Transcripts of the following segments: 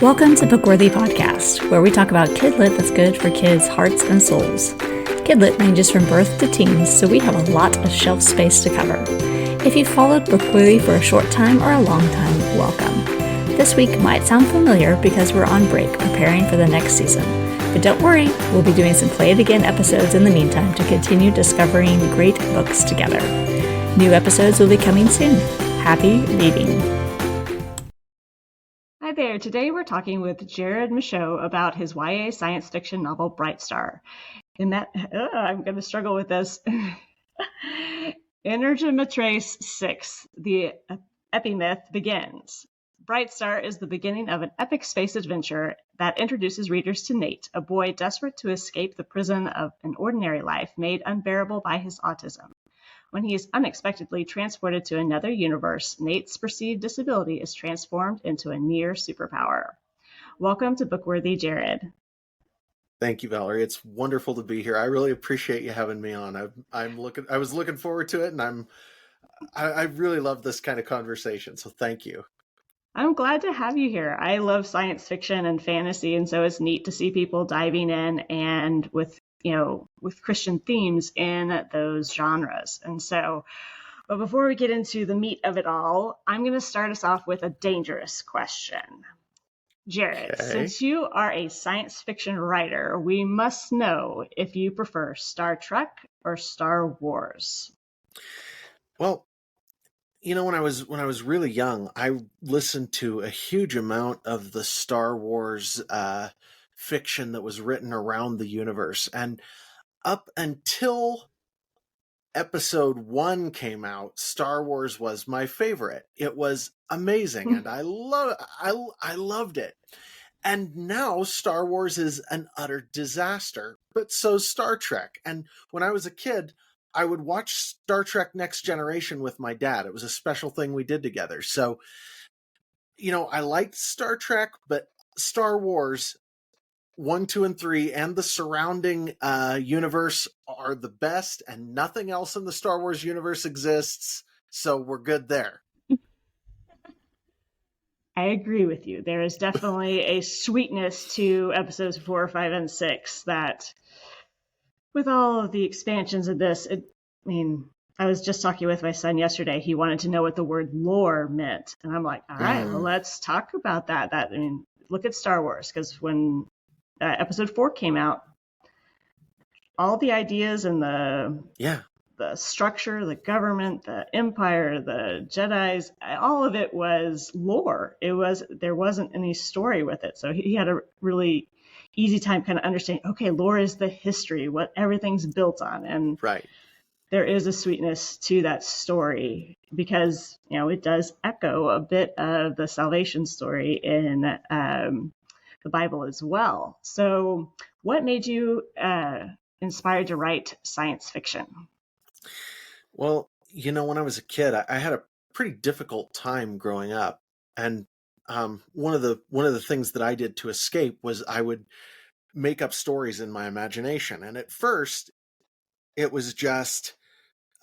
Welcome to Bookworthy Podcast, where we talk about kidlit that's good for kids' hearts and souls. Kidlit ranges from birth to teens, so we have a lot of shelf space to cover. If you've followed Bookworthy for a short time or a long time, welcome. This week might sound familiar because we're on break preparing for the next season. But don't worry, we'll be doing some Play It Again episodes in the meantime to continue discovering great books together. New episodes will be coming soon. Happy reading! Hi there, today we're talking with Jared Michaud about his YA science fiction novel Bright Star. In that, I'm going to struggle with this. Energemetra 6, the epimyth begins. Bright Star is the beginning of an epic space adventure that introduces readers to Nate, a boy desperate to escape the prison of an ordinary life made unbearable by his autism. When he is unexpectedly transported to another universe, Nate's perceived disability is transformed into a near superpower. Welcome to Bookworthy, Jared. Thank you, Valerie. It's wonderful to be here. I really appreciate you having me on. I was looking forward to it, and I really love this kind of conversation. So thank you. I'm glad to have you here. I love science fiction and fantasy, and so it's neat to see people diving in and with Christian themes in those genres. And so, but before we get into the meat of it all, I'm going to start us off with a dangerous question. Jared, Since you are a science fiction writer, we must know if you prefer Star Trek or Star Wars. Well, when I was really young, I listened to a huge amount of the Star Wars fiction that was written around the universe, and up until episode 1 came out, Star Wars was my favorite. It was amazing, and I loved it. And now Star Wars is an utter disaster, but so's Star Trek. And when I was a kid, I would watch Star Trek Next Generation with my dad. It was a special thing we did together. So, I liked Star Trek, but Star Wars 1, 2, and 3 and the surrounding universe are the best, and nothing else in the Star Wars universe exists, so we're good there. I agree with you. There is definitely a sweetness to episodes 4, 5, and 6 that, with all of the expansions of this, I was just talking with my son yesterday. He wanted to know what the word lore meant, and I'm like, all right, well, let's talk about that. Look at Star Wars, because when episode 4 came out, all the ideas and the structure, the government, the empire, the Jedis, all of it was lore. There wasn't any story with it. So he had a really easy time kind of understanding, okay, lore is the history, what everything's built on. And right. There is a sweetness to that story because, it does echo a bit of the salvation story in the Bible as well. So what made you inspired to write science fiction? Well, when I was a kid, I had a pretty difficult time growing up. And one of the things that I did to escape was I would make up stories in my imagination. And at first, it was just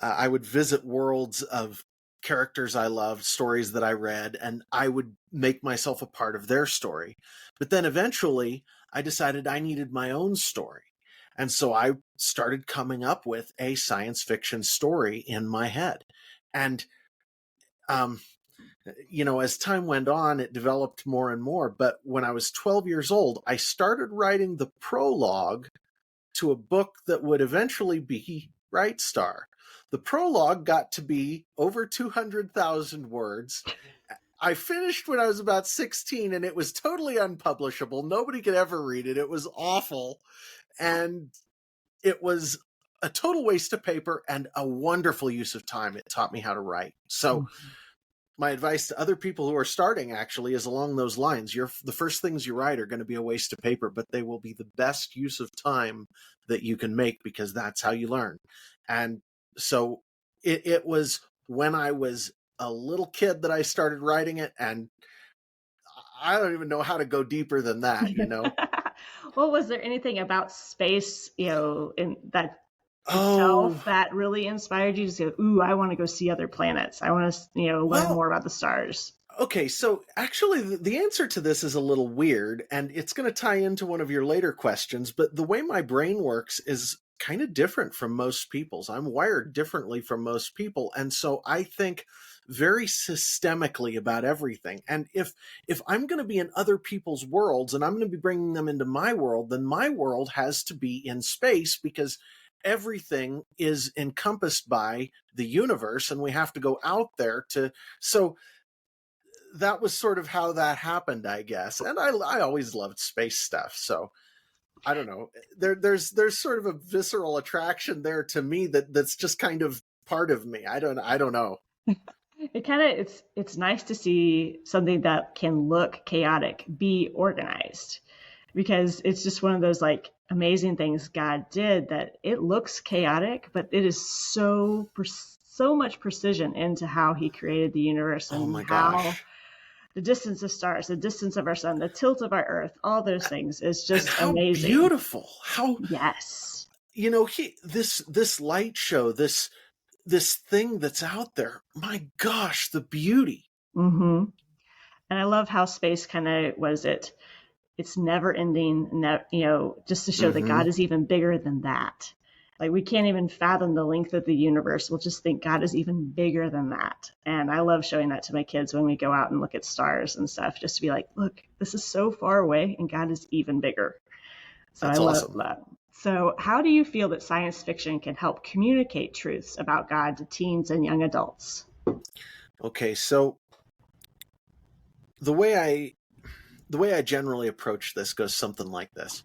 I would visit worlds of characters I loved, stories that I read, and I would make myself a part of their story. But then eventually I decided I needed my own story. And so I started coming up with a science fiction story in my head. And, as time went on, it developed more and more. But when I was 12 years old, I started writing the prologue to a book that would eventually be Bright Star. The prologue got to be over 200,000 words. I finished when I was about 16, and it was totally unpublishable. Nobody could ever read it. It was awful. And it was a total waste of paper and a wonderful use of time. It taught me how to write. So my advice to other people who are starting actually is along those lines. The first things you write are going to be a waste of paper, but they will be the best use of time that you can make because that's how you learn. And so it was when I was a little kid that I started writing it, and I don't even know how to go deeper than that, Well, was there anything about space, in that itself that really inspired you to say, ooh, I want to go see other planets. I want to, learn more about the stars. Okay, so actually, the answer to this is a little weird, and it's going to tie into one of your later questions. But the way my brain works is kind of different from most people's. I'm wired differently from most people, and so I think very systemically about everything. And if I'm going to be in other people's worlds and I'm going to be bringing them into my world, then my world has to be in space because everything is encompassed by the universe, and we have to go out there to so that was sort of how that happened, I guess. And I always loved space stuff, so I don't know. There's sort of a visceral attraction there to me that's just kind of part of me. I don't know. It kind of it's nice to see something that can look chaotic be organized, because it's just one of those like amazing things God did, that it looks chaotic, but it is so much precision into how he created the universe Oh and my how gosh. the distance of stars, the distance of our sun, the tilt of our earth, all those things is And just how amazing. beautiful. How Yes. this light show, this thing that's out there. My gosh, the beauty. Mm-hmm. And I love how space kind of was it. It's never ending, just to show that Mhm. God is even bigger than that. Like we can't even fathom the length of the universe. We'll just think God is even bigger than that. And I love showing that to my kids when we go out and look at stars and stuff, just to be like, look, this is so far away and God is even bigger. So I That's love awesome. that. So, how do you feel that science fiction can help communicate truths about God to teens and young adults? Okay, so the way I the way I generally approach this goes something like this.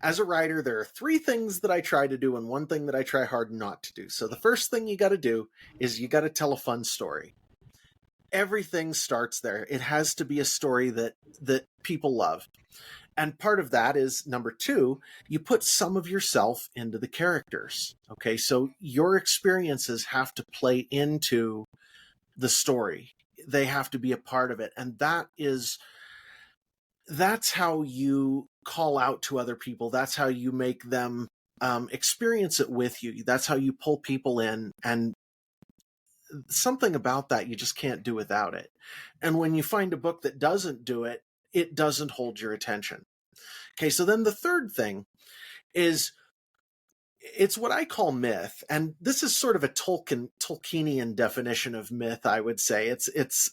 As a writer, there are three things that I try to do and one thing that I try hard not to do. So the first thing you got to do is you got to tell a fun story. Everything starts there. It has to be a story that people love. And part of that is number two, you put some of yourself into the characters. Okay, so your experiences have to play into the story. They have to be a part of it. And that's how you call out to other people. That's how you make them experience it with you. That's how you pull people in. And something about that, you just can't do without it. And when you find a book that doesn't do it, it doesn't hold your attention. Okay, so then the third thing is it's what I call myth, and this is sort of a Tolkienian definition of myth. I would say it's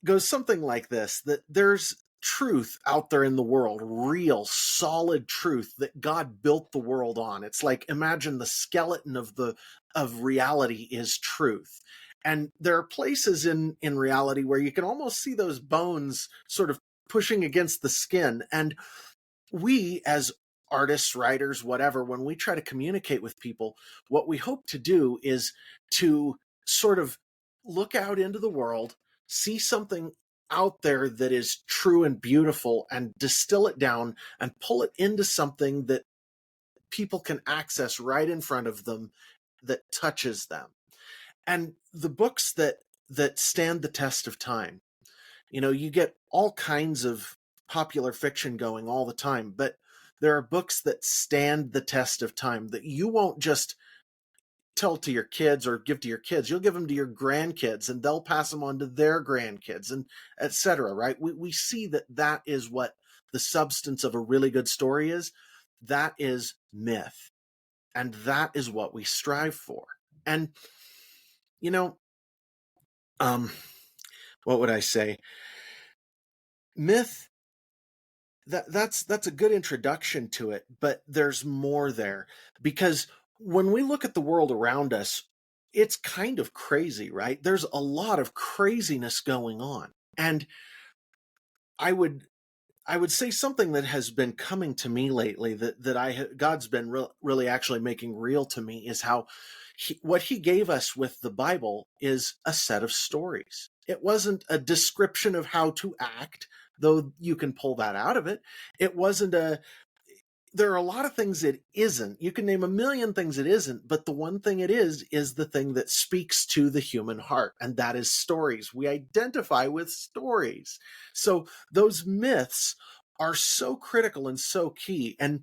goes something like this: that there's truth out there in the world, real solid truth that God built the world on. It's like, imagine the skeleton of reality is truth. And there are places in reality where you can almost see those bones sort of pushing against the skin. And we, as artists, writers, whatever, when we try to communicate with people, what we hope to do is to sort of look out into the world, see something out there that is true and beautiful, and distill it down and pull it into something that people can access right in front of them, that touches them. And the books that stand the test of time, you get all kinds of popular fiction going all the time, but there are books that stand the test of time that you won't just tell to your kids or give to your kids. You'll give them to your grandkids and they'll pass them on to their grandkids, and etc. Right? We see that is what the substance of a really good story is. That is myth. And that is what we strive for. And, you know, um, what would I say? Myth, that's a good introduction to it, but there's more there, because when we look at the world around us, it's kind of crazy, right? There's a lot of craziness going on. And I would I would say something that has been coming to me lately, God's been really actually making real to me, is how what he gave us with the Bible is a set of stories. It wasn't a description of how to act, though you can pull that out of it. It wasn't a There are a lot of things it isn't. You can name a million things it isn't, but the one thing it is the thing that speaks to the human heart, and that is stories. We identify with stories. So those myths are so critical and so key. And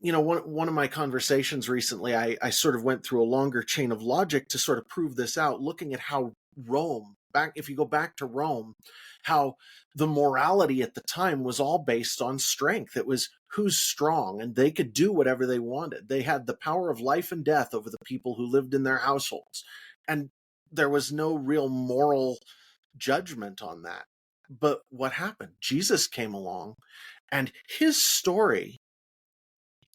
one of my conversations recently, I sort of went through a longer chain of logic to sort of prove this out, looking at how Rome back, if you go back to Rome, how the morality at the time was all based on strength. It was who's strong, and they could do whatever they wanted. They had the power of life and death over the people who lived in their households. And there was no real moral judgment on that. But what happened? Jesus came along, and his story,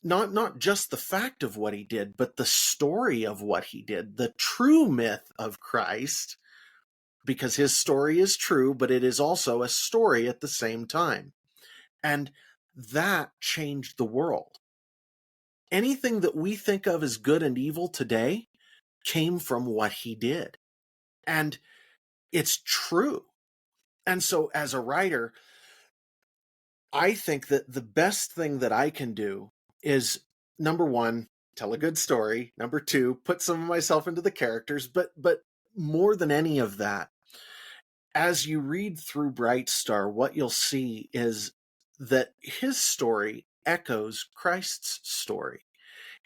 not just the fact of what he did, but the story of what he did, the true myth of Christ, because his story is true, but it is also a story at the same time. And that changed the world. Anything that we think of as good and evil today came from what he did. And it's true. And so as a writer, I think that the best thing that I can do is, number one, tell a good story. Number two, put some of myself into the characters. But more than any of that, as you read through Bright Star, what you'll see is that his story echoes Christ's story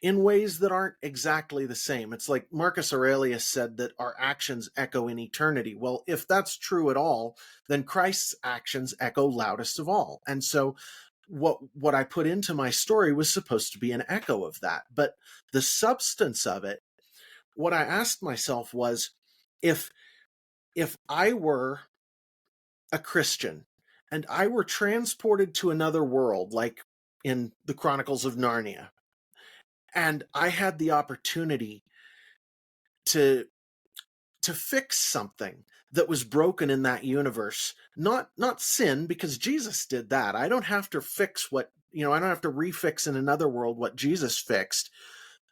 in ways that aren't exactly the same. It's like Marcus Aurelius said that our actions echo in eternity. Well, if that's true at all, then Christ's actions echo loudest of all. And so what I put into my story was supposed to be an echo of that. But the substance of it, what I asked myself was, if I were a Christian and I were transported to another world, like in the Chronicles of Narnia, and I had the opportunity to fix something that was broken in that universe, not sin, because Jesus did that. I don't have to fix I don't have to refix in another world what Jesus fixed.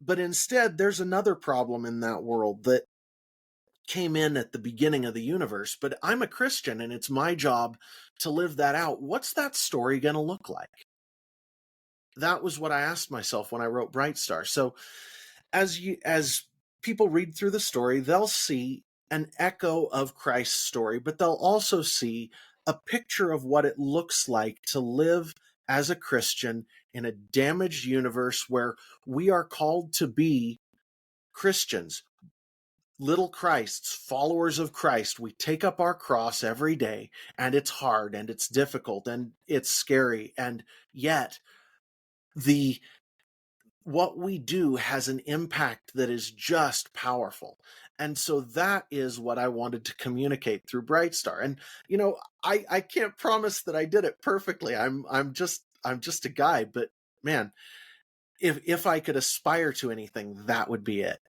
But instead, there's another problem in that world that came in at the beginning of the universe. But I'm a Christian, and it's my job to live that out. What's that story going to look like? That was what I asked myself when I wrote Bright Star. So as people read through the story, they'll see an echo of Christ's story, but they'll also see a picture of what it looks like to live as a Christian in a damaged universe where we are called to be Christians, little Christs, followers of Christ. We take up our cross every day, and it's hard, and it's difficult, and it's scary, and yet what we do has an impact that is just powerful. And so that is what I wanted to communicate through Bright Star. And I can't promise that I did it perfectly. I'm just a guy, but man, if I could aspire to anything, that would be it.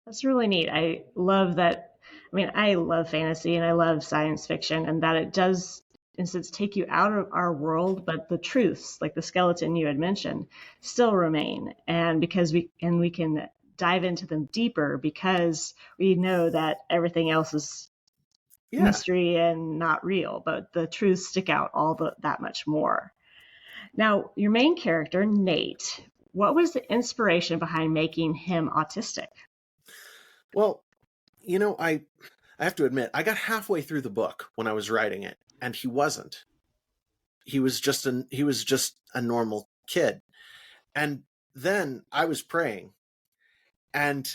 That's really neat. I love that. I mean, I love fantasy and I love science fiction, and that it does, in a sense, take you out of our world, but the truths, like the skeleton you had mentioned, still remain. And because we can dive into them deeper because we know that everything else is mystery and not real, but the truths stick out that much more. Now, your main character, Nate, what was the inspiration behind making him autistic? Well, I have to admit, I got halfway through the book when I was writing it, and he wasn't. He was just a normal kid. And then I was praying, and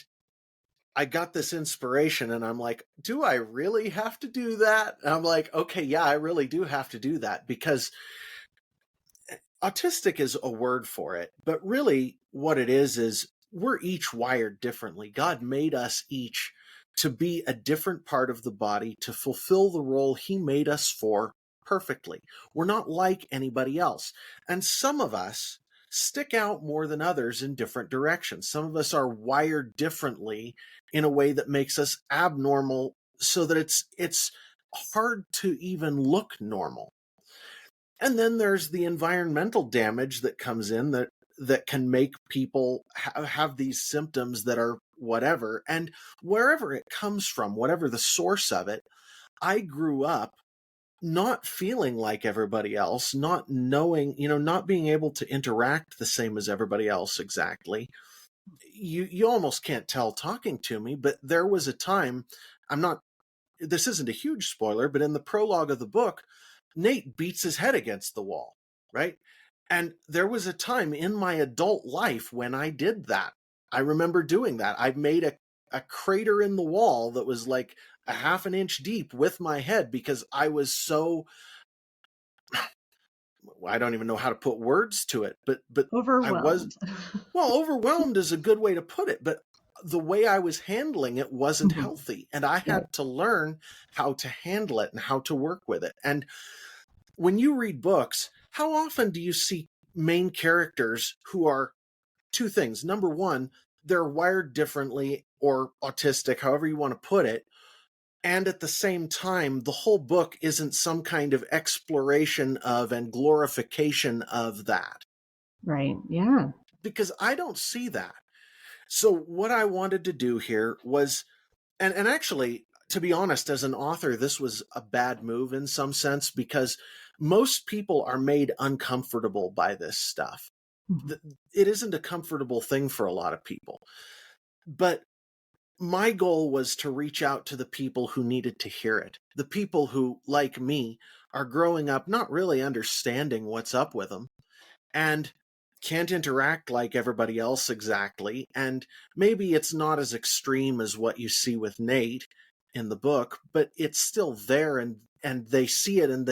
I got this inspiration, and I'm like, do I really have to do that? And I'm like, okay, yeah, I really do have to do that, because autistic is a word for it, but really what it is we're each wired differently. God made us each to be a different part of the body to fulfill the role he made us for perfectly. We're not like anybody else. And some of us stick out more than others in different directions. Some of us are wired differently in a way that makes us abnormal, so that it's hard to even look normal. And then there's the environmental damage that comes in that can make people have these symptoms that are whatever. And wherever it comes from, whatever the source of it, I grew up not feeling like everybody else, not knowing, not being able to interact the same as everybody else exactly. You almost can't tell talking to me, but there was a time, this isn't a huge spoiler, but in the prologue of the book, Nate beats his head against the wall, right? And there was a time in my adult life when I did that. I remember doing that. I made a crater in the wall that was like a half an inch deep with my head because I was so, I don't even know how to put words to it, but I was, Overwhelmed. well, overwhelmed is a good way to put it, but the way I was handling it wasn't Mhm. healthy, and I Right. had to learn how to handle it and how to work with it. And when you read books, how often do you see main characters who are two things? Number one, they're wired differently or autistic, however you want to put it. And at the same time, the whole book isn't some kind of exploration of and glorification of that. Right. Yeah. Because I don't see that. So what I wanted to do here was, and actually, to be honest, as an author, this was a bad move in some sense because most people are made uncomfortable by this stuff. Mhm. It isn't a comfortable thing for a lot of people. But my goal was to reach out to the people who needed to hear it. The people who, like me, are growing up not really understanding what's up with them and can't interact like everybody else exactly. And maybe it's not as extreme as what you see with Nate in the book, but it's still there, and they see it, and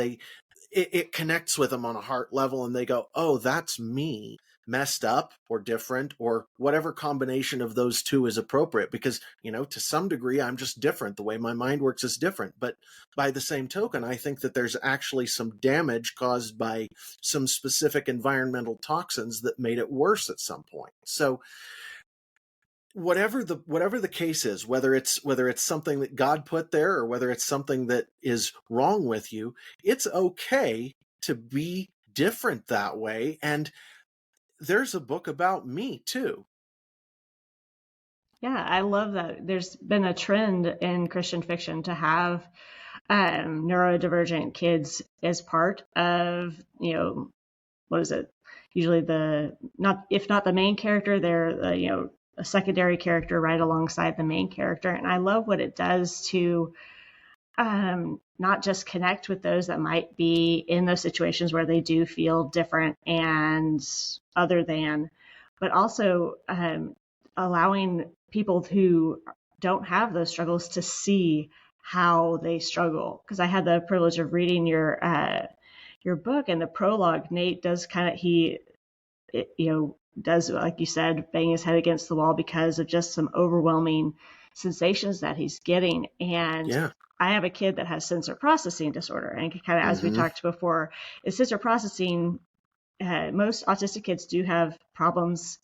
it connects with them on a heart level, and they go, oh, that's me, messed up or different, or whatever combination of those two is appropriate, because to some degree I'm just different. The way my mind works is different, but by the same token, I think that there's actually some damage caused by some specific environmental toxins that made it worse at some point. So whatever the case is, whether it's something that God put there or whether it's something that is wrong with you, it's okay to be different that way. And there's a book about me too. Yeah, I love that. There's been a trend in Christian fiction to have neurodivergent kids as part of, what is it? Usually the not if not the main character, they're a secondary character right alongside the main character, and I love what it does to not just connect with those that might be in those situations where they do feel different and other than, but also allowing people who don't have those struggles to see how they struggle. Because I had the privilege of reading your book, and the prologue, Nate does kind of does, like you said, bang his head against the wall because of just some overwhelming sensations that he's getting. And Yeah. I have a kid that has sensor processing disorder, and kind of as we Mm-hmm. talked before, is sensor processing. Most autistic kids do have problems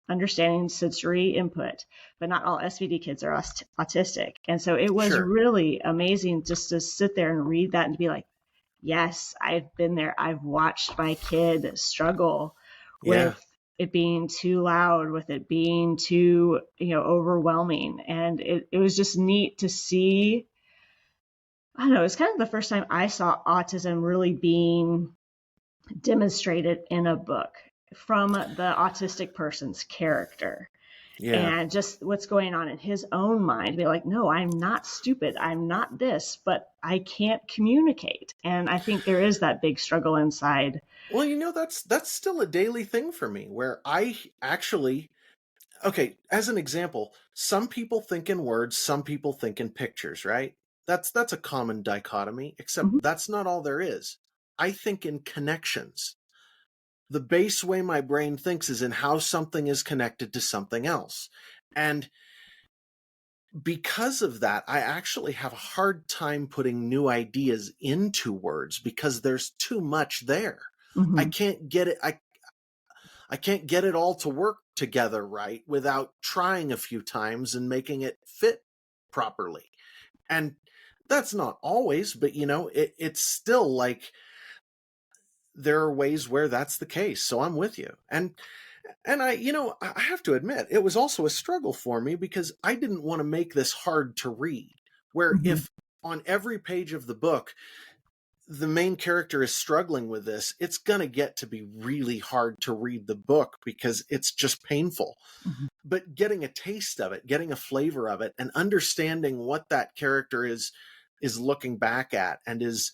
understanding sensory input, but not all SVD kids are autistic. And so it was Sure. really amazing just to sit there and read that and to be like, yes, I've been there. I've watched my kid struggle Yeah. with it being too loud, with it being too, overwhelming. And it was just neat to see. I don't know, it's kind of the first time I saw autism really being demonstrated in a book from the autistic person's character Yeah. and just what's going on in his own mind. Be like, no, I'm not stupid. I'm not this, but I can't communicate. And I think there is that big struggle inside. Well, that's still a daily thing for me where I actually, okay, as an example, some people think in words, some people think in pictures, right? That's a common dichotomy, except Mhm. that's not all there is. I think in connections. The base way my brain thinks is in how something is connected to something else. And because of that, I actually have a hard time putting new ideas into words because there's too much there. I Mhm. can't get it. I can't get it all to work together right without trying a few times and making it fit properly. And that's not always, but it's still like there are ways where that's the case. So I'm with you. And I have to admit, it was also a struggle for me because I didn't want to make this hard to read. Where Mhm. if on every page of the book the main character is struggling with this, it's going to get to be really hard to read the book because it's just painful. Mhm. But getting a taste of it, getting a flavor of it, and understanding what that character is looking back at and is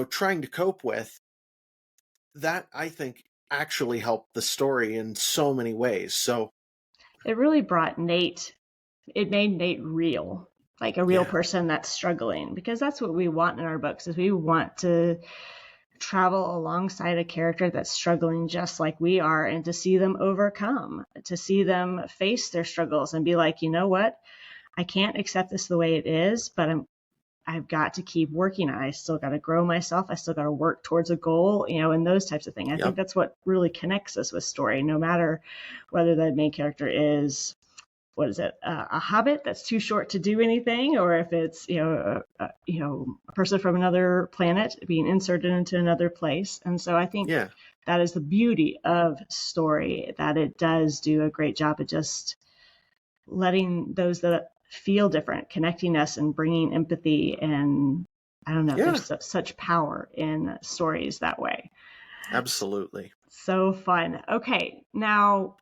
trying to cope with, that I think actually helped the story in so many ways. So It really brought Nate, it made Nate real. like a real person that's struggling, because that's what we want in our books, is we want to travel alongside a character that's struggling just like we are, and to see them overcome, to see them face their struggles and be like, you know what, I can't accept this the way it is, but I've got to keep working on it. I still got to grow myself. I still got to work towards a goal, and those types of things. I think that's what really connects us with story, no matter whether the main character is, what is it, a hobbit that's too short to do anything, or if it's a person from another planet being inserted into another place. And so I think that is the beauty of story, that it does do a great job of just letting those that feel different, connecting us and bringing empathy. And I don't know, there's such power in stories that way. Absolutely. So fun. Okay, now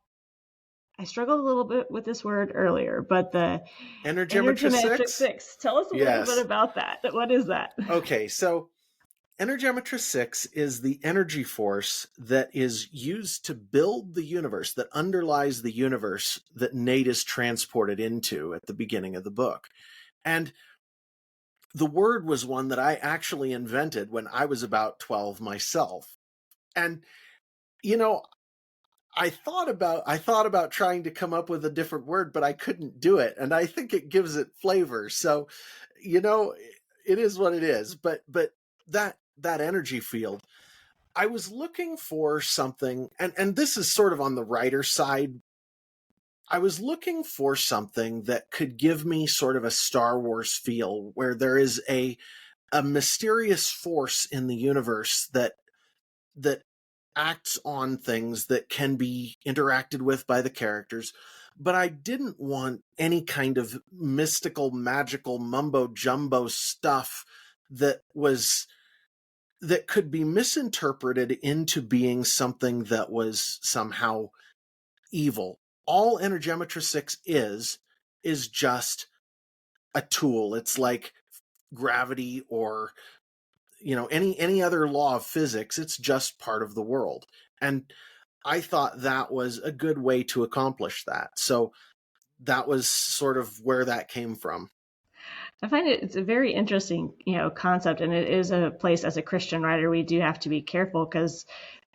I struggled a little bit with this word earlier, but the Energemetra 6. Tell us a little bit about that. What is that? Okay, so Energemetra 6 is the energy force that is used to build the universe, that underlies the universe that Nate is transported into at the beginning of the book. And the word was one that I actually invented when I was about 12 myself. And, I thought about trying to come up with a different word, but I couldn't do it. And I think it gives it flavor. So, it is what it is. But that energy field, I was looking for something, and this is sort of on the writer side. I was looking for something that could give me sort of a Star Wars feel, where there is a mysterious force in the universe that acts on things that can be interacted with by the characters. But I didn't want any kind of mystical, magical mumbo jumbo stuff that could be misinterpreted into being something that was somehow evil. All Energemetra 6 is just a tool. It's like gravity or any other law of physics. It's just part of the world. And I thought that was a good way to accomplish that. So that was sort of where that came from. I find it's a very interesting, concept, and it is a place, as a Christian writer, we do have to be careful, because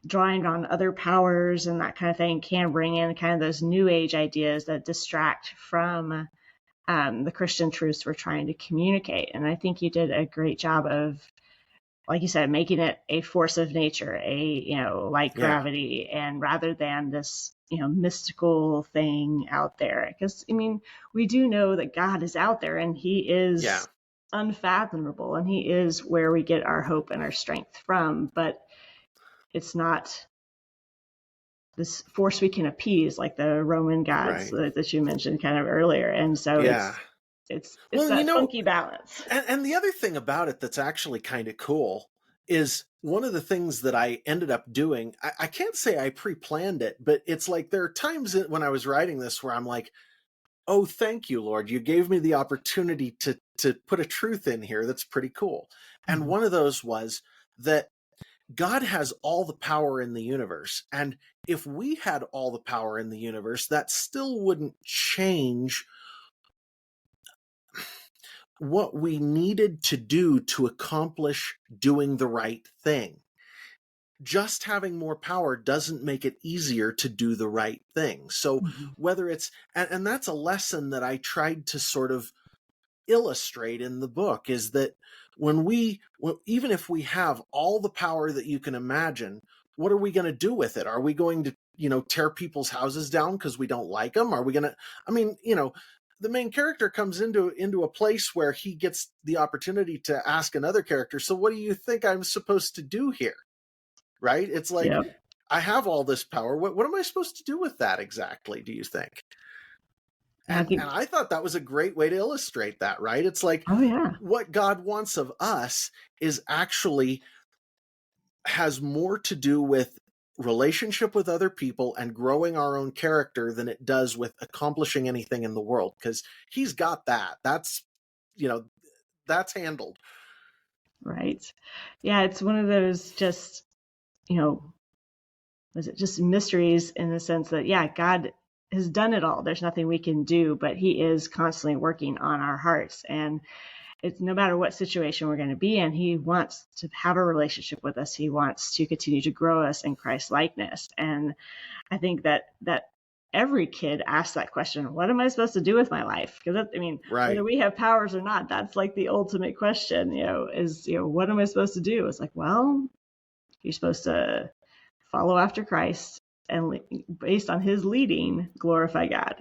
drawing on other powers and that kind of thing can bring in kind of those new age ideas that distract from the Christian truths we're trying to communicate. And I think you did a great job of, like you said, making it a force of nature, like gravity, and rather than this, mystical thing out there. Because, we do know that God is out there, and he is unfathomable, and he is where we get our hope and our strength from. But it's not this force we can appease, like the Roman gods that you mentioned kind of earlier. And so it's that funky balance. And the other thing about it that's actually kind of cool is one of the things that I ended up doing. I can't say I pre-planned it, but it's like there are times when I was writing this where I'm like, oh, thank you, Lord. You gave me the opportunity to put a truth in here that's pretty cool. And one of those was that God has all the power in the universe. And if we had all the power in the universe, that still wouldn't change what we needed to do to accomplish doing the right thing. Just having more power doesn't make it easier to do the right thing. So whether it's, and that's a lesson that I tried to sort of illustrate in the book, is that even if we have all the power that you can imagine, what are we going to do with it? Are we going to, tear people's houses down because we don't like them? Are we going to, the main character comes into a place where he gets the opportunity to ask another character, so what do you think I'm supposed to do here? Right? It's like, I have all this power. What am I supposed to do with that exactly, do you think? And I thought that was a great way to illustrate that, right? It's like, what God wants of us is actually has more to do with relationship with other people and growing our own character than it does with accomplishing anything in the world, because he's got that. That's, that's handled. Right. Yeah, it's one of those just, was it just mysteries, in the sense that, God has done it all. There's nothing we can do, but he is constantly working on our hearts. And it's no matter what situation we're going to be in, he wants to have a relationship with us. He wants to continue to grow us in Christ likeness. And I think that every kid asks that question, what am I supposed to do with my life? Because Right. whether we have powers or not, that's like the ultimate question, what am I supposed to do? It's like, well, you're supposed to follow after Christ and based on his leading, glorify God.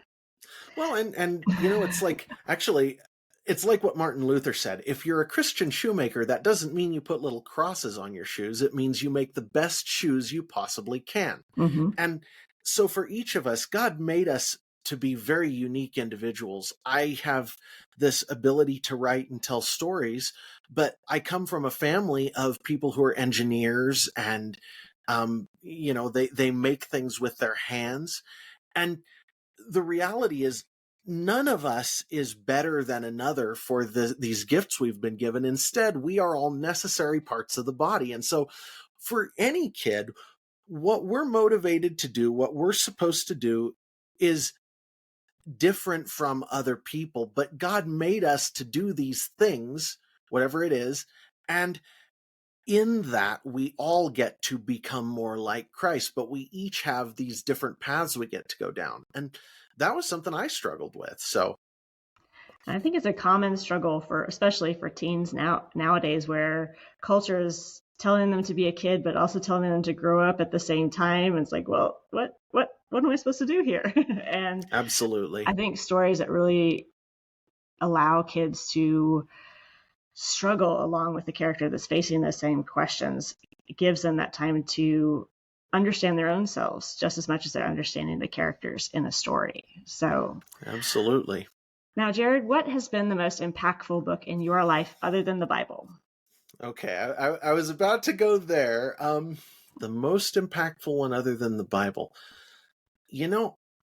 Well, and it's like, actually, it's like what Martin Luther said. If you're a Christian shoemaker, that doesn't mean you put little crosses on your shoes. It means you make the best shoes you possibly can. Mm-hmm. And so for each of us, God made us to be very unique individuals. I have this ability to write and tell stories, but I come from a family of people who are engineers and, they make things with their hands. And the reality is none of us is better than another for these gifts we've been given. Instead, we are all necessary parts of the body. And so for any kid, what we're motivated to do, what we're supposed to do is different from other people, but God made us to do these things, whatever it is. And in that, we all get to become more like Christ, but we each have these different paths we get to go down. And that was something I struggled with. So I think it's a common struggle especially for teens nowadays, where culture is telling them to be a kid, but also telling them to grow up at the same time. And it's like, well, what am I supposed to do here? And absolutely. I think stories that really allow kids to struggle along with the character that's facing the same questions, it gives them that time to understand their own selves just as much as they're understanding the characters in a story. So absolutely. Now, Jared, what has been the most impactful book in your life other than the Bible? Okay, I was about to go there. The most impactful one other than the Bible.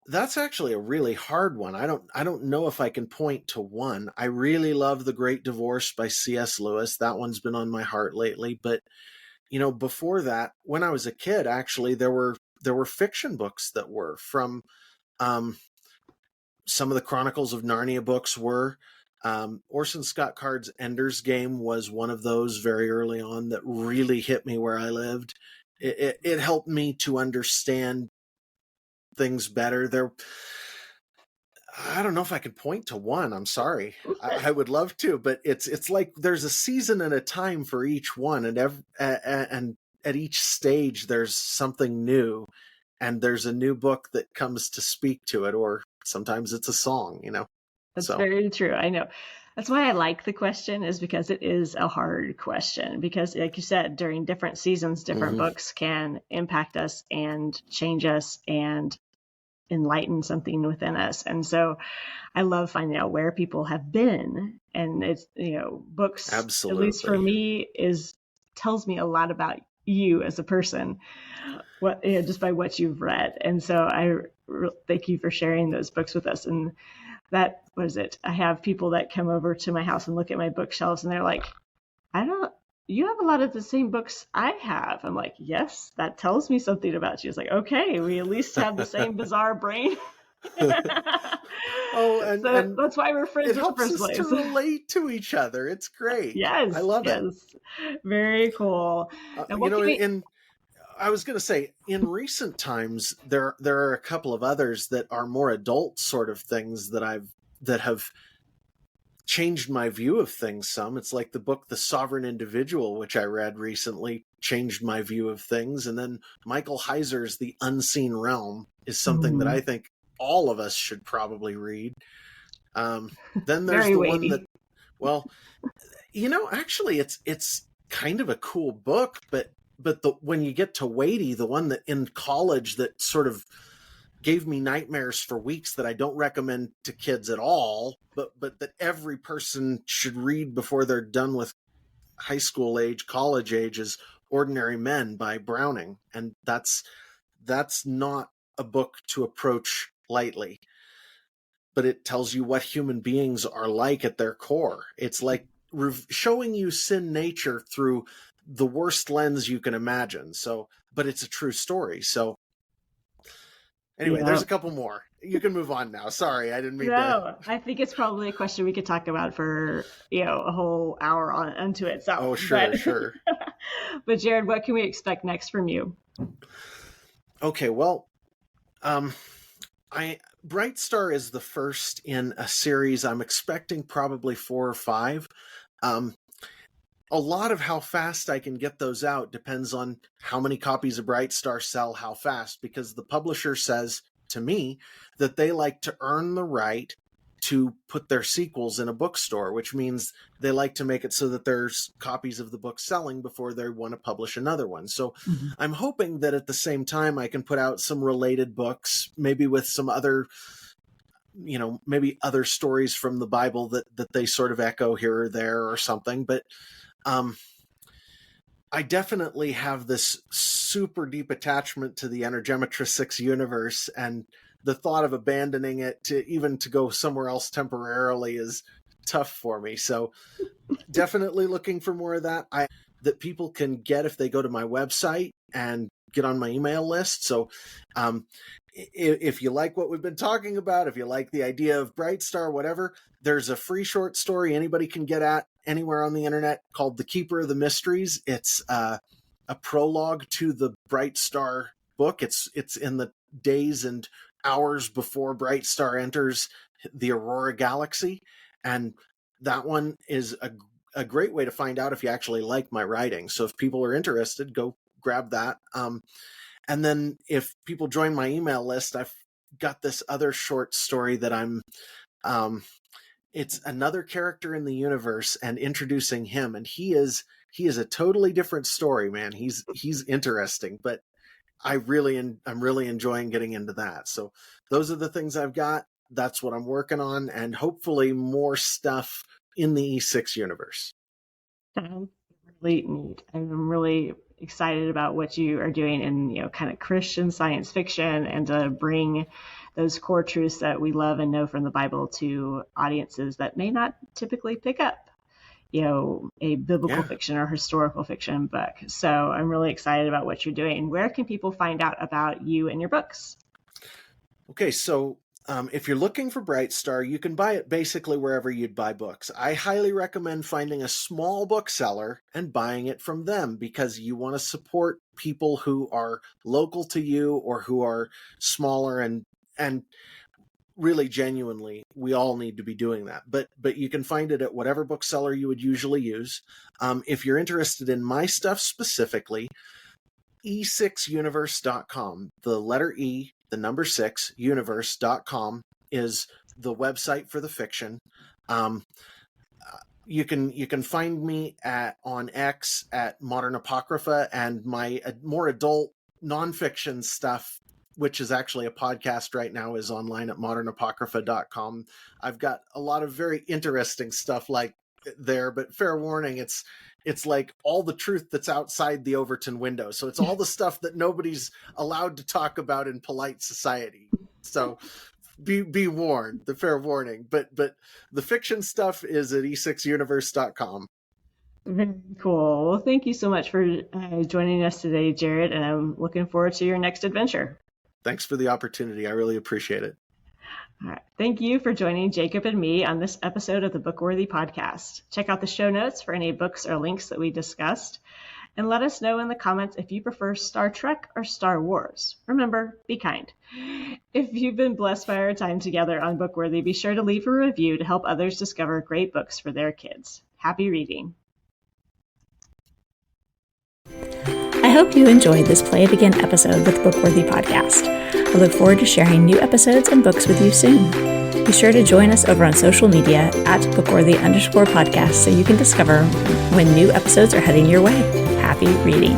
That's actually a really hard one. I don't know if I can point to one. I really love The Great Divorce by C.S. Lewis. That one's been on my heart lately. But before that, when I was a kid, actually there were fiction books that were from some of the Chronicles of Narnia books were. Orson Scott Card's Ender's Game was one of those very early on that really hit me where I lived. It helped me to understand things better. I don't know if I can point to one. I'm sorry. I would love to, but it's like there's a season and a time for each one, and and at each stage there's something new, and there's a new book that comes to speak to it, or sometimes it's a song. That's very true. I know. That's why I like the question, is because it is a hard question. Because, like you said, during different seasons, different books can impact us and change us and enlighten something within us. And so I love finding out where people have been. And it's, books, absolutely, at least for me, tells me a lot about you as a person, just by what you've read. And so I thank you for sharing those books with us. And that was it. I have people that come over to my house and look at my bookshelves, and they're like, you have a lot of the same books I have. I'm like, yes, that tells me something about you. It's like, okay, we at least have the same bizarre brain. And that's why we're friends. It helps us to relate to each other. It's great. Yes, I love it. Very cool. I was going to say, in recent times, there are a couple of others that are more adult sort of things that have changed my view of things some. It's like the book The Sovereign Individual, which I read recently, changed my view of things. And then Michael Heiser's The Unseen Realm is something that I think all of us should probably read. Then there's very the weighty. one that, well, actually it's kind of a cool book, but when you get to weighty, the one that in college that sort of gave me nightmares for weeks, that I don't recommend to kids at all, but that every person should read before they're done with high school age, college age, is Ordinary Men by Browning. And that's not a book to approach lightly, but it tells you what human beings are like at their core. It's like showing you sin nature through the worst lens you can imagine. So, but it's a true story. So anyway, there's a couple more. You can move on now. Sorry, I didn't mean to. No, I think it's probably a question we could talk about for, a whole hour unto itself. Oh, sure, sure. But Jared, what can we expect next from you? Okay, well, Bright Star is the first in a series. I'm expecting probably 4 or 5. A lot of how fast I can get those out depends on how many copies of Bright Star sell how fast, because the publisher says to me that they like to earn the right to put their sequels in a bookstore, which means they like to make it so that there's copies of the book selling before they want to publish another one. So I'm hoping that at the same time I can put out some related books, maybe with some other, maybe other stories from the Bible that they sort of echo here or there or something. But I definitely have this super deep attachment to the Energemetra 6 universe, and the thought of abandoning it to go somewhere else temporarily is tough for me. So definitely looking for more of that that people can get if they go to my website and get on my email list. So if you like what we've been talking about, if you like the idea of Bright Star, whatever, there's a free short story anybody can get at anywhere on the internet called The Keeper of the Mysteries. It's a prologue to the Bright Star book. It's in the days and hours before Bright Star enters the Aurora Galaxy. And that one is a great way to find out if you actually like my writing. So if people are interested, go grab that. And then if people join my email list, I've got this other short story that it's another character in the universe and introducing him. And he is a totally different story, man. He's interesting, but I'm really enjoying getting into that. So those are the things I've got. That's what I'm working on, and hopefully more stuff in the E6 universe. Sounds really neat. I'm really excited about what you are doing in, kind of Christian science fiction, and to bring those core truths that we love and know from the Bible to audiences that may not typically pick up, a biblical fiction or historical fiction book. So I'm really excited about what you're doing. Where can people find out about you and your books? Okay, so if you're looking for Bright Star, you can buy it basically wherever you'd buy books. I highly recommend finding a small bookseller and buying it from them, because you want to support people who are local to you or who are smaller, and really genuinely, we all need to be doing that. But you can find it at whatever bookseller you would usually use. If you're interested in my stuff specifically, e6universe.com, the letter E, the number 6, universe.com is the website for the fiction. You can find me on X at Modern Apocrypha, and my more adult nonfiction stuff, which is actually a podcast right now, is online at modernapocrypha.com. I've got a lot of very interesting stuff like there, but fair warning, it's like all the truth that's outside the Overton window. So it's all the stuff that nobody's allowed to talk about in polite society. So be warned, the fair warning. But the fiction stuff is at e6universe.com. Very cool. Well, thank you so much for joining us today, Jared, and I'm looking forward to your next adventure. Thanks for the opportunity. I really appreciate it. All right. Thank you for joining Jacob and me on this episode of the Bookworthy Podcast. Check out the show notes for any books or links that we discussed, and let us know in the comments if you prefer Star Trek or Star Wars. Remember, be kind. If you've been blessed by our time together on Bookworthy, be sure to leave a review to help others discover great books for their kids. Happy reading. I hope you enjoyed this Play It Again episode with Bookworthy Podcast. I look forward to sharing new episodes and books with you soon. Be sure to join us over on social media at Bookworthy_podcast so you can discover when new episodes are heading your way. Happy reading.